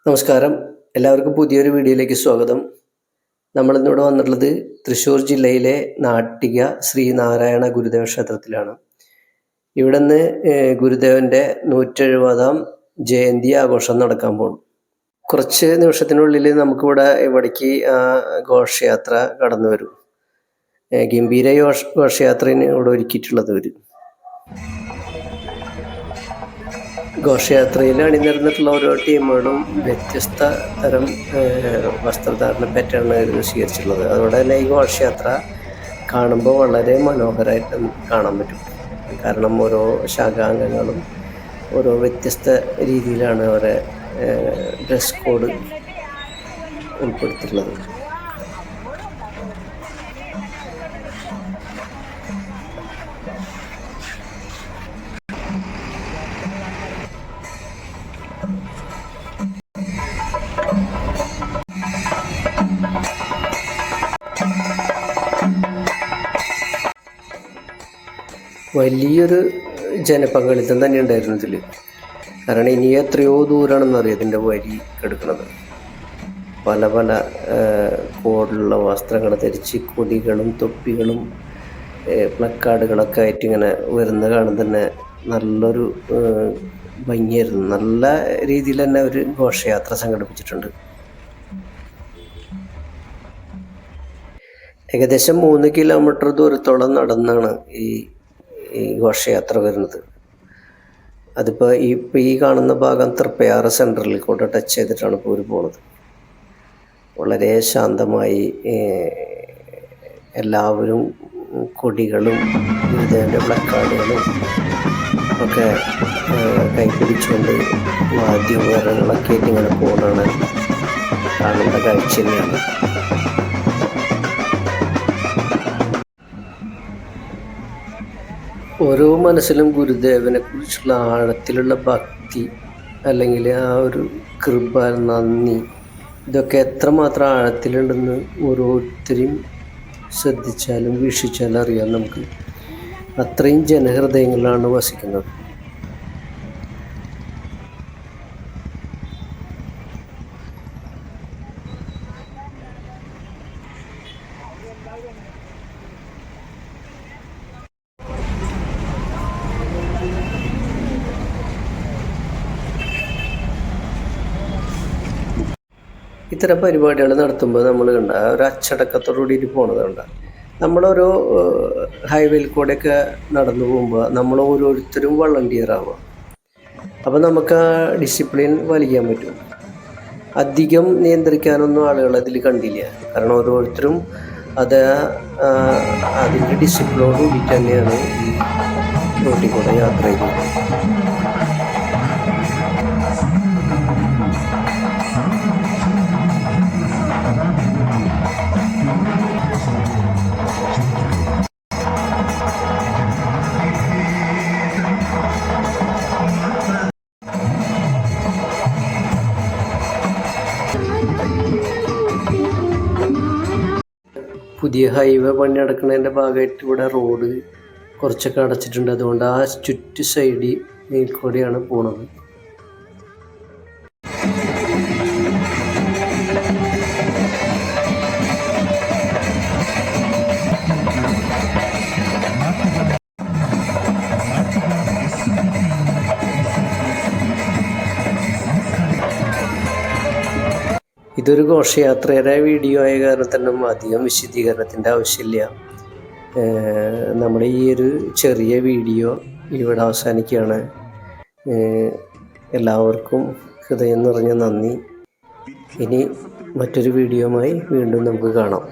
നമസ്കാരം, എല്ലാവർക്കും പുതിയൊരു വീഡിയോയിലേക്ക് സ്വാഗതം. നമ്മളിന്നിവിടെ വന്നിട്ടുള്ളത് തൃശ്ശൂർ ജില്ലയിലെ നാട്ടിക ശ്രീനാരായണ ഗുരുദേവ ക്ഷേത്രത്തിലാണ്. ഇവിടെ നിന്ന് ഗുരുദേവൻ്റെ 170-ാം ജയന്തി ആഘോഷം നടക്കാൻ പോകുന്നു. കുറച്ച് നിമിഷത്തിനുള്ളിൽ നമുക്കിവിടെ ഇവിടേക്ക് ഘോഷയാത്ര കടന്നു വരും. ഗംഭീര ഘോഷയാത്രയാണ് ഇവിടെ ഒരുക്കിയിട്ടുള്ളത്. ഘോഷയാത്രയിൽ അണിനിരന്നിട്ടുള്ള ഓരോ ടീമുകളും വ്യത്യസ്ത തരം വസ്ത്രധാരണ പാറ്റേണായിരുന്നു സ്വീകരിച്ചിട്ടുള്ളത്. അതുകൊണ്ട് തന്നെ ഈ ഘോഷയാത്ര കാണുമ്പോൾ വളരെ മനോഹരമായിട്ട് നമുക്ക് കാണാൻ പറ്റും. കാരണം ഓരോ ശാഖാംഗങ്ങളും ഓരോ വ്യത്യസ്ത രീതിയിലാണ് അവരെ ഡ്രസ് കോഡ് ഉൾപ്പെടുത്തിയിട്ടുള്ളത്. വലിയൊരു ജനപങ്കാളിത്തം തന്നെ ഉണ്ടായിരുന്നു ഇതിൽ. കാരണം ഇനി എത്രയോ ദൂരമാണെന്നറിയാം ഇതിൻ്റെ വരി എടുക്കുന്നത്. പല പല കോഡിലുള്ള വസ്ത്രങ്ങൾ ധരിച്ച് കൊടികളും തൊപ്പികളും പ്ലക്കാർഡുകളൊക്കെ ആയിട്ട് ഇങ്ങനെ വരുന്ന കാണും തന്നെ നല്ലൊരു ഭംഗിയായിരുന്നു. നല്ല രീതിയിൽ തന്നെ ഒരു ഘോഷയാത്ര സംഘടിപ്പിച്ചിട്ടുണ്ട്. ഏകദേശം 3 കിലോമീറ്റർ ദൂരത്തോളം നടന്നാണ് ഈ ഘോഷയാത്ര വരുന്നത്. അതിപ്പോൾ ഈ കാണുന്ന ഭാഗം തൃപ്പയാറ് സെൻട്രലിൽ കൂടെ ടച്ച് ചെയ്തിട്ടാണ് ഇപ്പോൾ പോകുന്നത്. വളരെ ശാന്തമായി എല്ലാവരും കൊടികളും ഗുരുദേവൻ്റെ പ്ലക്കാർഡുകളും ഒക്കെ കൈപിടിച്ചുകൊണ്ട് വാദ്യോപകരണങ്ങളൊക്കെ ആയിട്ട് ഇങ്ങനെ പോകുന്നതാണ് കാണേണ്ട കാഴ്ച തന്നെയാണ്. ഓരോ മനസ്സിലും ഗുരുദേവനെ കുറിച്ചുള്ള ആഴത്തിലുള്ള ഭക്തി, അല്ലെങ്കിൽ ആ ഒരു കൃപ, നന്ദി, ഇതൊക്കെ എത്രമാത്രം ആഴത്തിലുണ്ടെന്ന് ഓരോരുത്തരെയും ശ്രദ്ധിച്ചാലും വീക്ഷിച്ചാലും അറിയാം നമുക്ക്. അത്രയും ജനഹൃദയങ്ങളിലാണ് വസിക്കുന്നത്. ഇത്തരം പരിപാടികൾ നടത്തുമ്പോൾ നമ്മൾ കണ്ട ഒരു അച്ചടക്കത്തോടു കൂടിയിട്ട് പോണത് കണ്ട. നമ്മളോരോ ഹൈവേയിൽ കൂടെയൊക്കെ നടന്നു പോകുമ്പോൾ നമ്മൾ ഓരോരുത്തരും വളണ്ടിയർ ആവുക. അപ്പോൾ നമുക്ക് ആ ഡിസിപ്ലിൻ വലിക്കാൻ പറ്റും. അധികം നിയന്ത്രിക്കാനൊന്നും ആളുകൾ അതിൽ കണ്ടില്ല. കാരണം ഓരോരുത്തരും അതിൻ്റെ ഡിസിപ്ലിനോട് കൂടിയിട്ട് തന്നെയാണ് ഈ റോട്ടിൽ കൂടെ യാത്ര ചെയ്യുന്നത്. പുതിയ ഹൈവേ പണി നടക്കുന്നതിൻ്റെ ഭാഗമായിട്ട് ഇവിടെ റോഡ് കുറച്ചൊക്കെ അടച്ചിട്ടുണ്ട്. അതുകൊണ്ട് ആ ചുറ്റു സൈഡിൽ കൂടെയാണ് പോണത്. ഇതൊരു ഘോഷയാത്രയുടെ വീഡിയോ ആയ കാരണം തന്നെ അധികം വിശദീകരണത്തിൻ്റെ ആവശ്യമില്ല. നമ്മുടെ ഈ ഒരു ചെറിയ വീഡിയോ ഇവിടെ അവസാനിക്കുകയാണ്. എല്ലാവർക്കും ഹൃദയം നിറഞ്ഞ നന്ദി. ഇനി മറ്റൊരു വീഡിയോയുമായി വീണ്ടും നമുക്ക് കാണാം.